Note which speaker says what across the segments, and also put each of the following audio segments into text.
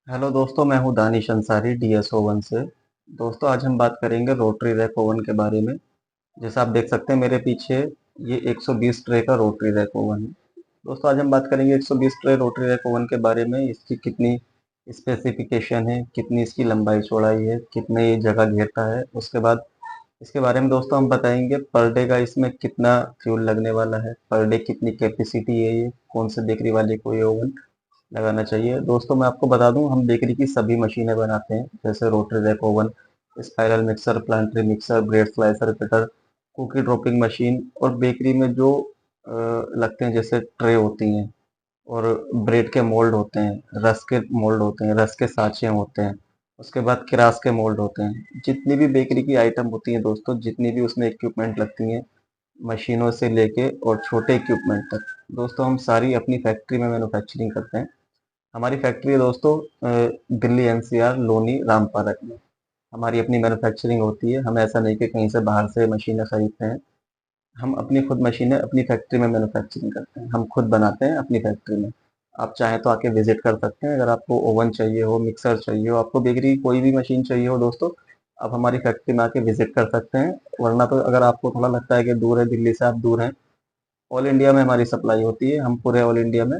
Speaker 1: Hello दोस्तों, मैं हूं दानिश अंसारी डीएस ओवन से। दोस्तों, आज हम बात करेंगे रोटरी रैक ओवन के बारे में। जैसा आप देख सकते हैं मेरे पीछे, ये 120 ट्रे का रोटरी रैक ओवन है। दोस्तों, आज हम बात करेंगे 120 ट्रे रोटरी रैक ओवन के बारे में। इसकी कितनी स्पेसिफिकेशन है, कितनी इसकी लंबाई चौड़ाई है, कितने ये जगह घेरता है। उसके बाद इसके बारे में दोस्तों हम बताएंगे पर डे का इसमें कितना फ्यूल लगने वाला है, पर डे कितनी कैपेसिटी है, ये कौन से बेकरी वाले को ये ओवन लगाना चाहिए। दोस्तों, मैं आपको बता दूं, हम बेकरी की सभी मशीनें बनाते हैं, जैसे rotary rack oven, spiral mixer, planetary mixer, bread slicer, cutter, cookie dropping machine, और बेकरी में जो लगते हैं जैसे ट्रे होती हैं, और ब्रेड के मोल्ड होते हैं, रस के मोल्ड होते हैं, रस के साँचे होते हैं, उसके बाद किरास के मोल्ड होते हैं। जितनी भी बेकरी की आइटम होती हैं दोस्तों, जितनी भी उसमें इक्विपमेंट लगती हैं, मशीनों से लेके और छोटे इक्विपमेंट तक, दोस्तों हम सारी अपनी फैक्ट्री में मैन्युफैक्चरिंग करते हैं। हमारी फैक्ट्री है दोस्तों दिल्ली एनसीआर लोनी रामपारक में। हमारी अपनी मैन्युफैक्चरिंग होती है। हम ऐसा नहीं कि कहीं से बाहर से मशीनें खरीदते हैं। हम अपनी खुद मशीनें अपनी फैक्ट्री में मैन्युफैक्चरिंग करते हैं, हम खुद बनाते हैं अपनी फैक्ट्री में। आप चाहें तो आके विजिट कर सकते हैं। अगर आपको ओवन चाहिए हो, मिक्सर चाहिए हो, आपको बेकरी की कोई भी मशीन चाहिए हो दोस्तों, आप हमारी फैक्ट्री में आके विजिट कर सकते हैं। वरना तो अगर आपको थोड़ा लगता है कि दूर है, दिल्ली से आप दूर हैं, ऑल इंडिया में हमारी सप्लाई होती है। हम पूरे ऑल इंडिया में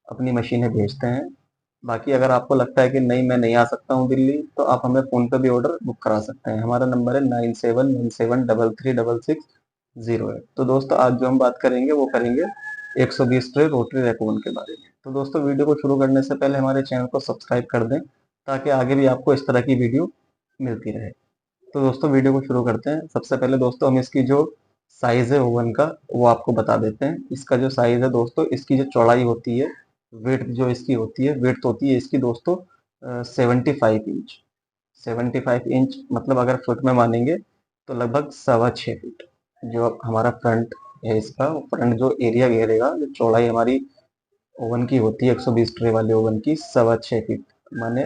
Speaker 1: अपनी मशीनें भेजते हैं। बाकी अगर आपको लगता है कि नहीं, मैं नहीं आ सकता हूँ दिल्ली, तो आप हमें फ़ोन पे भी ऑर्डर बुक करा सकते हैं। हमारा नंबर है 9717333308। तो दोस्तों, आज जो हम बात करेंगे वो करेंगे 120 ट्रे रोटरी रैक ओवन के बारे में। तो दोस्तों, वीडियो को शुरू करने से पहले हमारे चैनल को सब्सक्राइब कर दें, ताकि आगे भी आपको इस तरह की वीडियो मिलती रहे। तो दोस्तों, वीडियो को शुरू करते हैं। सबसे पहले दोस्तों हम इसकी जो साइज़ है ओवन का, वो आपको बता देते हैं। इसका जो साइज़ है दोस्तों, इसकी जो चौड़ाई होती है, विड्थ जो इसकी होती है, विड्थ होती है इसकी दोस्तों 75 इंच। 75 इंच मतलब अगर फुट में मानेंगे तो लगभग 6.25 फीट। जो हमारा फ्रंट है इसका, फ्रंट जो एरिया घेरेगा, जो चौड़ाई हमारी ओवन की होती है 120 ट्रे वाले ओवन की, 6.25 फीट, माने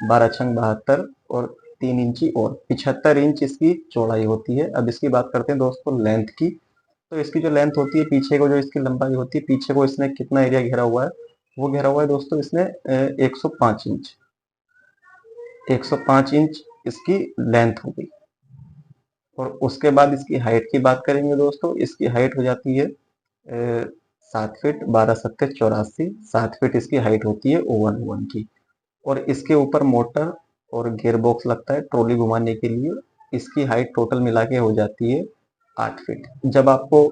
Speaker 1: 12×72, और 3 इंची और 75 इंच इसकी चौड़ाई होती है। अब इसकी बात करते हैं दोस्तों लेंथ की। तो इसकी जो लेंथ होती है, पीछे को जो इसकी लंबाई होती है, पीछे को इसने कितना एरिया घेरा हुआ है, वो घेरा हुआ है दोस्तों इसने 105 इंच। 105 इंच इसकी लेंथ हो गई। और उसके बाद इसकी हाइट की बात करेंगे दोस्तों, इसकी हाइट हो जाती है 7 फीट, 12×7=84। 7 फीट इसकी हाइट होती है ओवन ओवन की। और इसके ऊपर मोटर और गियर बॉक्स लगता है ट्रॉली घुमाने के लिए। इसकी हाइट टोटल मिला के हो जाती है 8 फीट। जब आपको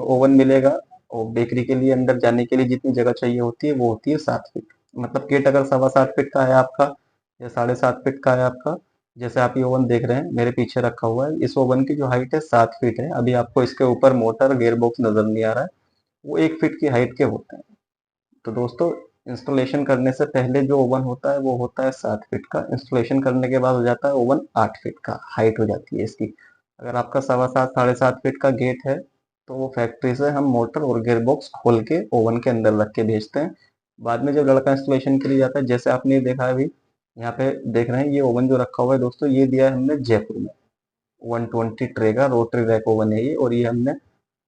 Speaker 1: ओवन मिलेगा, और बेकरी के लिए अंदर जाने के लिए जितनी जगह चाहिए होती है वो होती है 7 फीट। मतलब गेट अगर 7.25 फीट का है आपका, या 7.5 फीट का है आपका, जैसे आप ये ओवन देख रहे हैं मेरे पीछे रखा हुआ है, इस ओवन की जो हाइट है 7 फीट है। अभी आपको इसके ऊपर मोटर गियर बॉक्स नजर नहीं आ रहा है, वो 1 फीट की हाइट के होते हैं। तो दोस्तों, इंस्टॉलेशन करने से पहले जो ओवन होता है वो होता है 7 फीट का। इंस्टॉलेशन करने के बाद हो जाता है ओवन 8 फीट का, हाइट हो जाती है इसकी। अगर आपका 7.25 7.5 फीट का गेट है, तो वो फैक्ट्री से हम मोटर और गियर बॉक्स खोल के ओवन के अंदर रख के भेजते हैं। बाद में जब लड़का इंस्टॉलेशन के लिए जाता है, जैसे आपने ये देखा है अभी, यहाँ पे देख रहे हैं ये ओवन जो रखा हुआ है दोस्तों, ये दिया है हमने जयपुर में। 120 ट्रे का रोटरी रैक ओवन है ये, और ये हमने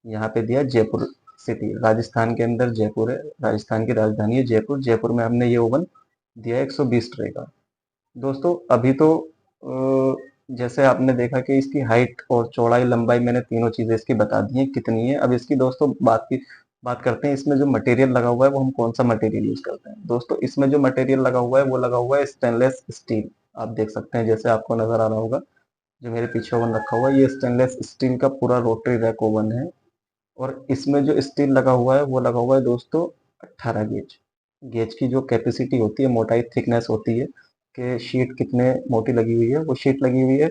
Speaker 1: यहाँ पे दिया जयपुर सिटी, राजस्थान के अंदर जयपुर है, राजस्थान की राजधानी है जयपुर। जयपुर में हमने ये ओवन दिया है 120 ट्रे का। दोस्तों, अभी तो जैसे आपने देखा कि इसकी हाइट और चौड़ाई लंबाई, मैंने तीनों चीज़ें इसकी बता दी हैं कितनी है। अब इसकी दोस्तों बात करते हैं, इसमें जो मटेरियल लगा हुआ है वो हम कौन सा मटेरियल यूज़ करते हैं। दोस्तों, इसमें जो मटेरियल लगा हुआ है वो लगा हुआ है स्टेनलेस स्टील। आप देख सकते हैं, जैसे आपको नज़र आ रहा होगा, जो मेरे पीछे ओवन रखा हुआ है, ये स्टेनलेस स्टील का पूरा रोटरी रैक ओवन है। और इसमें जो स्टील लगा हुआ है वो लगा हुआ है दोस्तों 18 गेज। गेज की जो कैपेसिटी होती है, मोटाई, थिकनेस होती है कि शीट कितने मोटी लगी हुई है, वो शीट लगी हुई है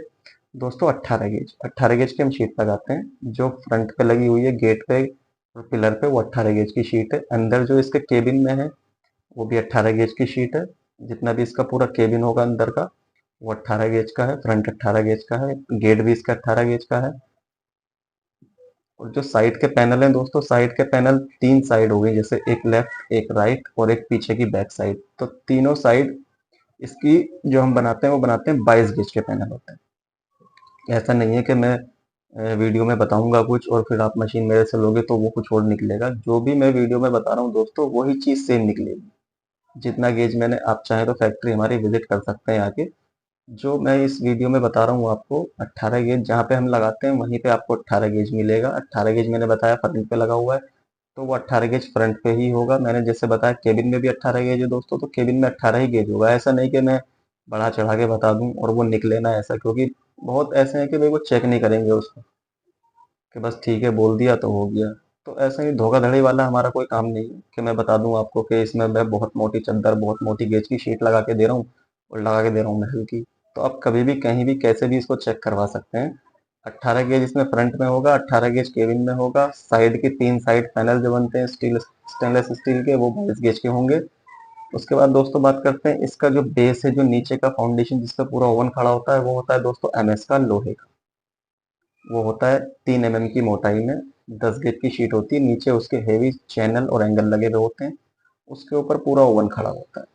Speaker 1: दोस्तों 18 गेज। 18 गेज की हम शीट लगाते हैं। जो फ्रंट पे लगी हुई है गेट पे और पिलर पे, वो 18 गेज की शीट है। अंदर जो इसके केबिन में है, वो भी 18 गेज की शीट है। जितना भी इसका पूरा केबिन होगा अंदर का, वो 18 गेज का है। फ्रंट 18 गेज का है, गेट भी इसका 18 गेज का है। और जो साइड के पैनल हैं दोस्तों, साइड के पैनल 3 साइड हो गई, जैसे एक लेफ्ट, एक राइट और एक पीछे की बैक साइड। तो तीनों साइड इसकी जो हम बनाते हैं वो बनाते हैं 22 गेज के पैनल होते हैं। ऐसा नहीं है कि मैं वीडियो में बताऊंगा कुछ और फिर आप मशीन मेरे से लोगे तो वो कुछ और निकलेगा। जो भी मैं वीडियो में बता रहा हूँ दोस्तों, वही चीज़ सेम निकलेगी। जितना गेज मैंने, आप चाहें तो फैक्ट्री हमारी विजिट कर सकते हैं आके। जो मैं इस वीडियो में बता रहा हूँ आपको 18 गेज जहाँ पे हम लगाते हैं वहीं पे आपको 18 गेज मिलेगा। 18 गेज मैंने बताया फ्रंट पे लगा हुआ है, तो वो 18 गेज फ्रंट पे ही होगा। मैंने जैसे बताया केबिन में भी 18 गेज है दोस्तों, तो केबिन में 18 ही गेज होगा। ऐसा नहीं कि मैं बढ़ा चढ़ा के बता दूं और वो निकले ना, ऐसा, क्योंकि बहुत ऐसे हैं कि भाई वो चेक नहीं करेंगे उसको, कि बस ठीक है बोल दिया तो हो गया। तो ऐसा ही धोखाधड़ी वाला हमारा कोई काम नहीं है कि मैं बता दूं आपको कि इसमें मैं बहुत मोटी चद्दर, बहुत मोटी गेज की शीट लगा के दे रहा हूँ और लगा के दे रहा हूँ महल की। तो आप कभी भी कहीं भी कैसे भी इसको चेक करवा सकते हैं। 18 गेज इसमें फ्रंट में होगा, 18 गेज केबिन में होगा। साइड के 3 साइड पैनल जो बनते हैं स्टेनलेस स्टील के, वो 22 गेज के होंगे। उसके बाद दोस्तों बात करते हैं इसका जो बेस है, जो नीचे का फाउंडेशन जिस पर पूरा ओवन खड़ा होता है, वो होता है दोस्तों एमएस का, लोहे का। वो होता है 3 mm की मोटाई में, 10 गेज की शीट होती है। नीचे उसके हेवी चैनल और एंगल लगे हुए होते हैं। उसके ऊपर पूरा ओवन खड़ा होता है।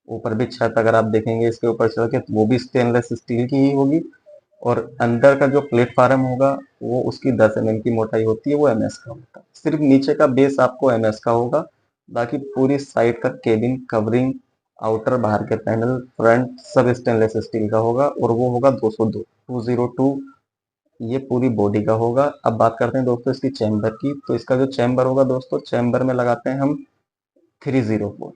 Speaker 1: ऊपर भी छत अगर आप देखेंगे इसके ऊपर चढ़ के, तो वो भी स्टेनलेस स्टील की ही होगी। और अंदर का जो प्लेटफार्म होगा वो उसकी 10 mm की मोटाई होती है, वो एमएस का होता है। सिर्फ नीचे का बेस आपको एमएस का होगा, बाकी पूरी साइड का केबिन कवरिंग, आउटर बाहर के पैनल, फ्रंट सब स्टेनलेस स्टील का होगा। और वो होगा 202 202, ये पूरी बॉडी का होगा। अब बात करते हैं दोस्तों इसकी चैम्बर की। तो इसका जो चैम्बर होगा दोस्तों, चैम्बर में लगाते हैं हम 304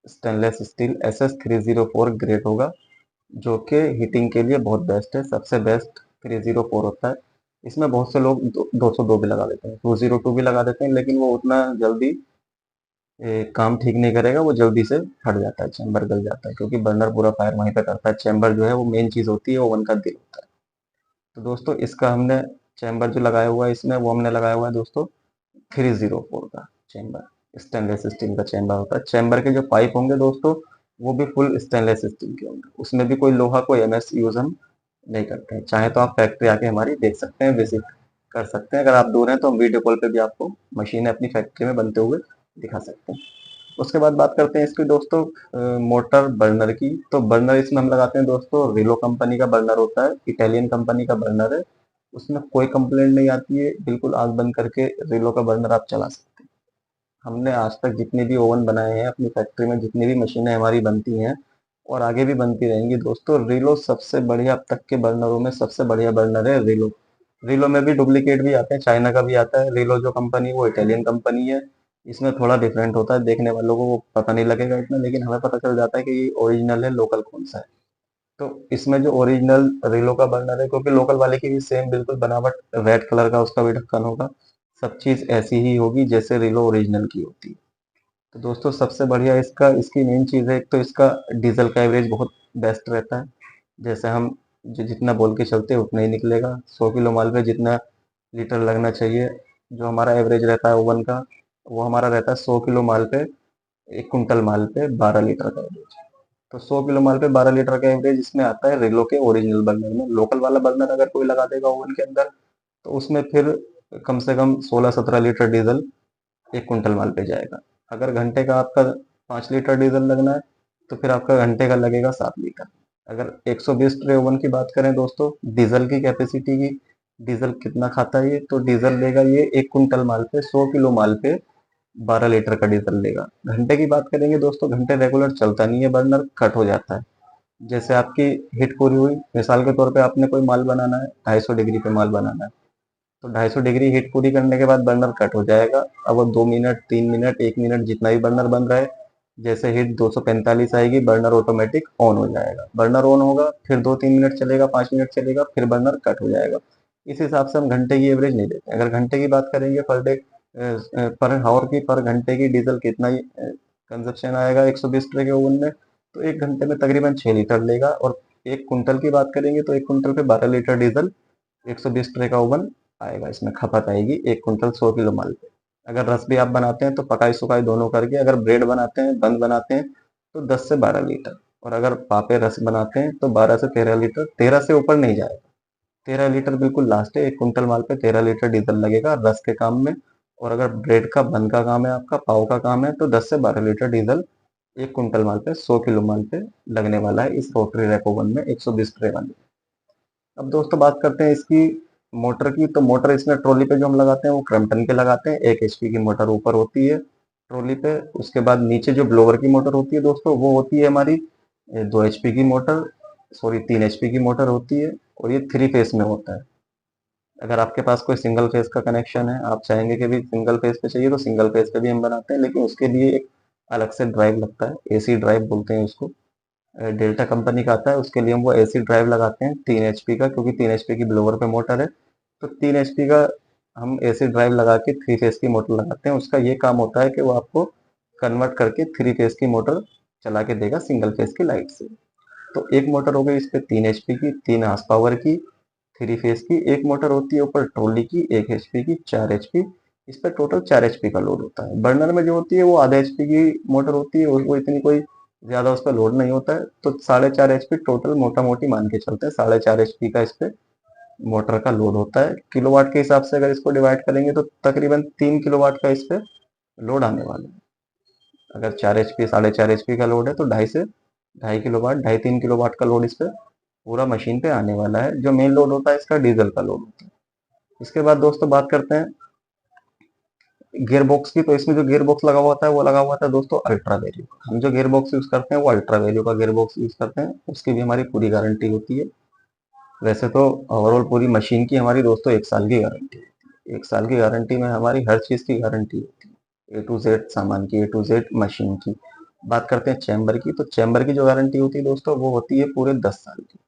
Speaker 1: स्टेनलेस स्टील SS304 ग्रेड होगा, जो कि हीटिंग के लिए बहुत बेस्ट है, सबसे बेस्ट 304 होता है। इसमें बहुत से लोग 202 भी लगा देते हैं, 202 भी लगा देते हैं, लेकिन वो उतना जल्दी काम ठीक नहीं करेगा, वो जल्दी से फट जाता है, चैम्बर गल जाता है, क्योंकि बर्नर पूरा फायर वहीं पे करता है। चैम्बर जो है वो मेन चीज़ होती है, ओवन का दिल होता है। तो दोस्तों इसका हमने चैम्बर जो लगाया हुआ है इसमें, वो हमने लगाया हुआ है दोस्तों 304 का चैम्बर, स्टेनलेस स्टील का चैम्बर होता है। चैम्बर के जो पाइप होंगे दोस्तों, वो भी फुल स्टेनलेस स्टील के होंगे। उसमें भी कोई लोहा, कोई एमएस यूज हम नहीं करते हैं। चाहे तो आप फैक्ट्री आके हमारी देख सकते हैं, विजिट कर सकते हैं। अगर आप दूर हैं तो हम वीडियो कॉल पे भी आपको मशीनें अपनी फैक्ट्री में बनते हुए दिखा सकते हैं। उसके बाद बात करते हैं इसकी दोस्तों मोटर बर्नर की। तो बर्नर इसमें हम लगाते हैं दोस्तों, रिलो कंपनी का बर्नर होता है, इटालियन कंपनी का बर्नर है। उसमें कोई कंप्लेंट नहीं आती है, बिल्कुल आग बंद करके रिलो का बर्नर आप चला सकते हैं। हमने आज तक जितने भी ओवन बनाए हैं अपनी फैक्ट्री में, जितनी भी मशीनें हमारी बनती हैं और आगे भी बनती रहेंगी दोस्तों, रिलो सबसे बढ़िया, अब तक के बर्नरों में सबसे बढ़िया बर्नर है रिलो। रिलो में भी डुप्लीकेट भी आते हैं, चाइना का भी आता है। रिलो जो कंपनी, वो इटालियन कंपनी है। इसमें थोड़ा डिफरेंट होता है, देखने वालों को वो पता नहीं लगेगा इतना, लेकिन हमें पता चल जाता है कि ये ओरिजिनल है, लोकल कौन सा है। तो इसमें जो ओरिजिनल रिलो का बर्नर है, क्योंकि लोकल वाले की भी सेम बिल्कुल बनावट, रेड कलर का उसका भी ढक्कन होगा, सब चीज़ ऐसी ही होगी जैसे रिलो ओरिजिनल की होती है। तो दोस्तों सबसे बढ़िया इसका, इसकी मेन चीज़ है, एक तो इसका डीजल का एवरेज बहुत बेस्ट रहता है। जैसे हम जो जितना बोल के चलते हैं उतना ही निकलेगा। 100 किलो माल पे जितना लीटर लगना चाहिए, जो हमारा एवरेज रहता है ओवन का, वो हमारा रहता है 100 किलो माल पे, 1 कुंटल माल पे 12 लीटर का एवरेज। तो 100 किलो माल पे 12 लीटर का एवरेज इसमें आता है रिलो के ओरिजिनल बर्नर में। लोकल वाला बर्नर अगर कोई लगा देगा ओवन के अंदर, तो उसमें फिर कम से कम 16-17 लीटर डीजल 1 कुंटल माल पे जाएगा। अगर घंटे का आपका 5 लीटर डीजल लगना है, तो फिर आपका घंटे का लगेगा 7 लीटर। अगर 120 ट्रे ओवन की बात करें दोस्तों, डीजल की कैपेसिटी की, डीजल कितना खाता है ये, तो डीजल लेगा ये 1 कुंटल माल पे, 100 किलो माल पे 12 लीटर का डीजल लेगा। घंटे की बात करेंगे दोस्तों, घंटे रेगुलर चलता नहीं है बर्नर, कट हो जाता है। जैसे आपकी हिट पूरी हुई, मिसाल के तौर पे आपने कोई माल बनाना है, 250 डिग्री पे माल बनाना है, तो 250 डिग्री हीट पूरी करने के बाद बर्नर कट हो जाएगा। अब वो 2 मिनट, 3 मिनट, 1 मिनट, जितना भी बर्नर बन रहा है, जैसे हीट 245 आएगी, बर्नर ऑटोमेटिक ऑन हो जाएगा। बर्नर ऑन होगा, फिर 2-3 मिनट चलेगा, 5 मिनट चलेगा, फिर बर्नर कट हो जाएगा। इस हिसाब से हम घंटे की एवरेज नहीं देते। अगर घंटे की बात करेंगे, पर डे, पर हावर की, पर घंटे की डीजल कितना कंजप्शन आएगा 120 ट्रे के ओवन में, तो 1 घंटे में तकरीबन 6 लीटर लेगा। और 1 कुंटल की बात करेंगे तो 1 कुंटल पे 12 लीटर डीजल 120 ट्रे का ओवन आएगा, इसमें खपत आएगी 1 कुंटल 100 किलो माल पे। अगर रस भी आप बनाते हैं तो पकाई सुखाई दोनों करके, अगर ब्रेड बनाते हैं, बंद बनाते हैं, तो 10 से 12 लीटर। और अगर पापे रस बनाते हैं तो 12 से 13 लीटर, 13 से ऊपर नहीं जाएगा। 13 लीटर बिल्कुल लास्ट है। 1 कुंटल माल पे 13 लीटर डीजल लगेगा रस के काम में। और अगर ब्रेड का बन का काम है, आपका पाव का काम है, तो 10 से 12 लीटर डीजल 1 कुंटल माल पे, 100 किलो माल पे लगने वाला है इस रोटरी रैक ओवन में, 120 ट्रे वाले। अब दोस्तों बात करते हैं इसकी मोटर की। तो मोटर इसमें ट्रॉली पे जो हम लगाते हैं वो क्रम्पटन के लगाते हैं, 1 HP की मोटर ऊपर होती है। ट्रॉली पे। उसके बाद नीचे जो ब्लोवर की मोटर होती है दोस्तों, वो होती है हमारी 2 HP की मोटर, सॉरी 3 HP की मोटर होती है, और ये 3 फेस में होता है। अगर आपके पास कोई सिंगल फेस का कनेक्शन है, आप चाहेंगे कि भी सिंगल फेस पे चाहिए, तो सिंगल फेस पे भी हम बनाते हैं, लेकिन उसके लिए एक अलग से ड्राइव लगता है, AC ड्राइव बोलते हैं उसको। डेल्टा कंपनी का आता है, उसके लिए हम वो AC ड्राइव लगाते हैं 3 HP का, क्योंकि 3 HP की ब्लोवर पे मोटर है। तो 3 HP का हम AC ड्राइव लगा के 3 फेस की मोटर लगाते हैं। उसका ये काम होता है कि वो आपको कन्वर्ट करके 3 फेस की मोटर चला के देगा सिंगल फेस की लाइट से। तो एक मोटर हो गई इस पे 3 HP की, 3 हॉर्स पावर की, 3 फेस की। एक मोटर होती है ऊपर ट्रॉली की, 1 HP की, 4 HP। इस पे टोटल 4 HP का लोड होता है। बर्नर में जो होती है वो आधा HP की मोटर होती है, वो इतनी कोई ज्यादा उस पर लोड नहीं होता है। तो 4.5 HP टोटल मोटा मोटी मान के चलते हैं, 4.5 HP का इस पे मोटर का लोड होता है। किलोवाट के हिसाब से अगर इसको डिवाइड करेंगे तो तकरीबन 3 किलोवाट का इस पे लोड आने वाला है। अगर 4 HP 4.5 HP का लोड है तो 2.5 से 2.5 किलोवाट, 2.5-3 किलोवाट का लोड इस पे पूरा मशीन पे आने वाला है। जो मेन लोड होता है इसका डीजल का लोड होता है। इसके बाद दोस्तों बात करते हैं गियर बॉक्स की। तो इसमें जो गियर बॉक्स लगा हुआ होता है वो लगा हुआ होता है दोस्तों अल्ट्रा वैल्यू। हम जो गियर बॉक्स यूज करते हैं वो अल्ट्रा वैल्यू का गियर बॉक्स यूज करते हैं, उसकी भी हमारी पूरी गारंटी होती है। वैसे तो ओवरऑल पूरी मशीन की हमारी दोस्तों 1 साल की गारंटी होती है। 1 साल की गारंटी में हमारी हर चीज की गारंटी होती है, A to Z सामान की, A to Z मशीन की। बात करते हैं चैम्बर की। तो चैम्बर की जो गारंटी होती है दोस्तों वो होती है पूरे 10 साल की,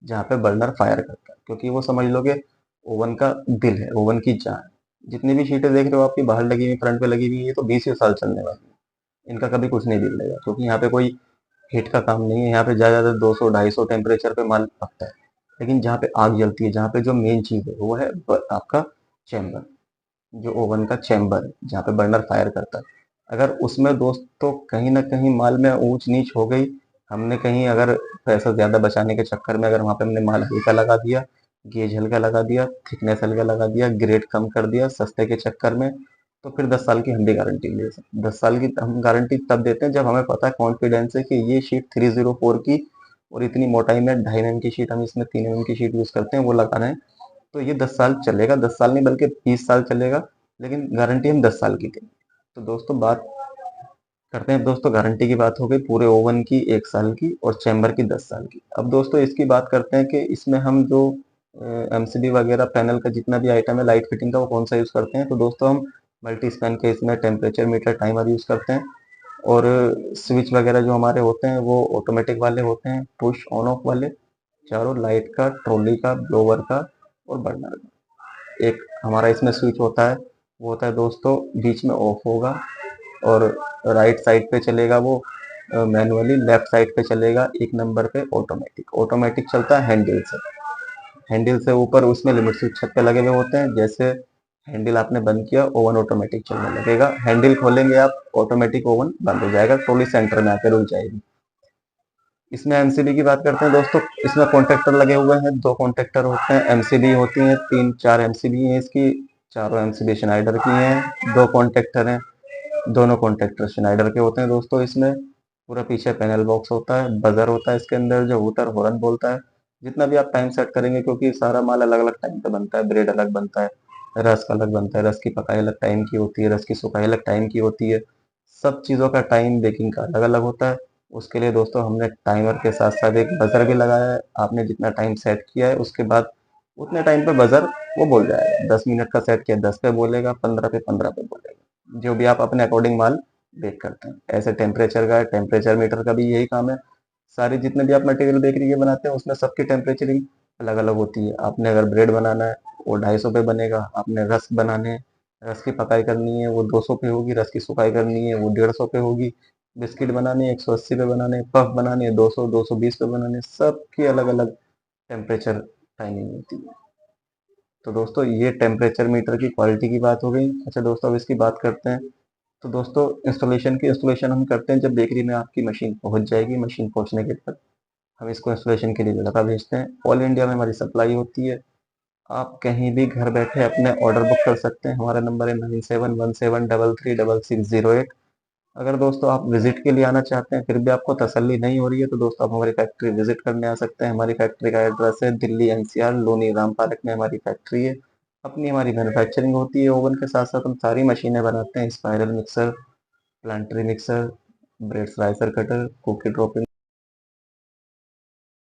Speaker 1: जहाँ पे बर्नर फायर करता है, क्योंकि वो समझ लो कि ओवन का दिल है, ओवन की जान। जितनी भी शीटें देख रहे हो आपकी बाहर लगी हुई, फ्रंट पे लगी हुई, ये तो 20 साल चलने वाली है। इनका कभी कुछ नहीं बिगड़ेगा, क्योंकि यहाँ पे कोई हीट का काम नहीं है। यहाँ पे ज़्यादा 200-250 टेम्परेचर पे माल पकता है। लेकिन जहाँ पे आग जलती है, जहाँ पे जो मेन चीज़ है वो है आपका चैम्बर, जो ओवन का चैम्बर है, जहाँ पे बर्नर फायर करता है। अगर उसमें दोस्तों कहीं ना कहीं माल में ऊंच नीच हो गई, हमने कहीं अगर पैसा ज़्यादा बचाने के चक्कर में अगर वहाँ पे हमने माल हल्का लगा दिया, गेज हल्का लगा दिया, थिकनेस हल्का लगा दिया, ग्रेड कम कर दिया सस्ते के चक्कर में, तो फिर 10 साल की हम भी गारंटी ले सकते। 10 साल की हम गारंटी तब देते हैं जब हमें पता है, कॉन्फिडेंस है कि ये शीट 304 की और इतनी मोटाई में 2.5 mm की शीट, हम इसमें 3 mm की शीट यूज़ करते हैं, वो लगा रहे हैं। तो ये 10 साल चलेगा, 10 साल नहीं बल्कि 20 साल चलेगा, लेकिन गारंटी हम 10 साल की देंगे। तो दोस्तों बात करते हैं, दोस्तों गारंटी की बात हो गई पूरे ओवन की 1 साल की और चैम्बर की 10 साल की। अब दोस्तों इसकी बात करते हैं कि इसमें हम जो MCB वगैरह पैनल का जितना भी आइटम है लाइट फिटिंग का, वो कौन सा यूज़ करते हैं। तो दोस्तों हम मल्टी स्पैन के इसमें टेम्परेचर मीटर टाइमर यूज़ करते हैं, और स्विच वगैरह जो हमारे होते हैं वो ऑटोमेटिक वाले होते हैं, पुश ऑन ऑफ वाले, चारों लाइट का, ट्रॉली का, ब्लोवर का और बर्नर का। एक हमारा इसमें स्विच होता है, वो होता है दोस्तों बीच में ऑफ होगा, और राइट साइड पे चलेगा वो मैनुअली, लेफ्ट साइड पे चलेगा 1 नंबर पे ऑटोमेटिक। ऑटोमेटिक चलता है हैंडल से, हैंडल से ऊपर उसमें लिमिट स्विच छत पे लगे हुए होते हैं। जैसे हैंडल आपने बंद किया, ओवन ऑटोमेटिक चलने लगेगा। हैंडल खोलेंगे आप, ऑटोमेटिक ओवन बंद हो जाएगा, ट्रॉली सेंटर में आकर रुक जाएगी। इसमें MCB की बात करते हैं दोस्तों। इसमें कॉन्टेक्टर लगे हुए हैं, 2 कॉन्टेक्टर होते हैं। MCB होती हैं 3-4 MCB हैं इसकी, चारों MCB श्नाइडर की हैं। 2 कॉन्टेक्टर हैं, दोनों कॉन्टेक्टर श्नाइडर के होते हैं दोस्तों। इसमें पूरा पीछे पैनल बॉक्स होता है, बजर होता है इसके अंदर जो हूटर हॉर्न बोलता है। जितना भी आप टाइम सेट करेंगे, क्योंकि सारा माल अलग अलग टाइम पे बनता है, ब्रेड अलग बनता है, रस्क अलग बनता है, रस्क की पकाई अलग टाइम की होती है, रस्क की सुखाई अलग टाइम की होती है। सब चीज़ों का टाइम बेकिंग का अलग अलग होता है। उसके लिए दोस्तों हमने टाइमर के साथ साथ एक बजर भी लगाया है। आपने जितना टाइम सेट किया है उसके बाद उतने टाइम पे बजर वो बोल जाएगा। 10 मिनट का सेट किया 10 पे बोलेगा, 15 पे 15 पे बोलेगा, जो भी आप अपने अकॉर्डिंग माल बेक करते हैं। ऐसे टेम्परेचर का, टेम्परेचर मीटर का भी यही काम है। सारी जितने भी आप मटेरियल बेकरी के बनाते हैं उसमें सबकी टेम्परेचरिंग अलग अलग होती है। आपने अगर ब्रेड बनाना है वो 250 पे बनेगा, आपने रस्क बनाने हैं, रस्क की पकाई करनी है वो 200 पे होगी, रस्क की सुखाई करनी है वो 150 पे होगी, बिस्किट बनाने 180 पे बनाने, पफ बनाने 200 220 पे बनाने, सबकी अलग अलग टेम्परेचर टाइमिंग होती है। तो दोस्तों ये टेम्परेचर मीटर की क्वालिटी की बात हो गई। अच्छा दोस्तों अब इसकी बात करते हैं। तो दोस्तों इंस्टॉलेशन हम करते हैं जब बेकरी में आपकी मशीन पहुंच जाएगी। मशीन पहुंचने के बाद हम इसको इंस्टॉलेशन के लिए लड़का भेजते हैं। ऑल इंडिया में हमारी सप्लाई होती है। आप कहीं भी घर बैठे अपने ऑर्डर बुक कर सकते हैं। हमारा नंबर है 9717336608। अगर दोस्तों आप विजिट के लिए आना चाहते हैं फिर भी आपको तसल्ली नहीं हो रही है, तो दोस्तों आप हमारी फैक्ट्री विजिट करने आ सकते हैं। हमारी फैक्ट्री का एड्रेस है दिल्ली NCR लोनी राम पार्क में हमारी फैक्ट्री है। अपनी हमारी मैन्युफैक्चरिंग होती है। ओवन के साथ साथ हम सारी मशीनें बनाते हैं, spiral mixer, planetary mixer, bread slicer cutter, cookie dropping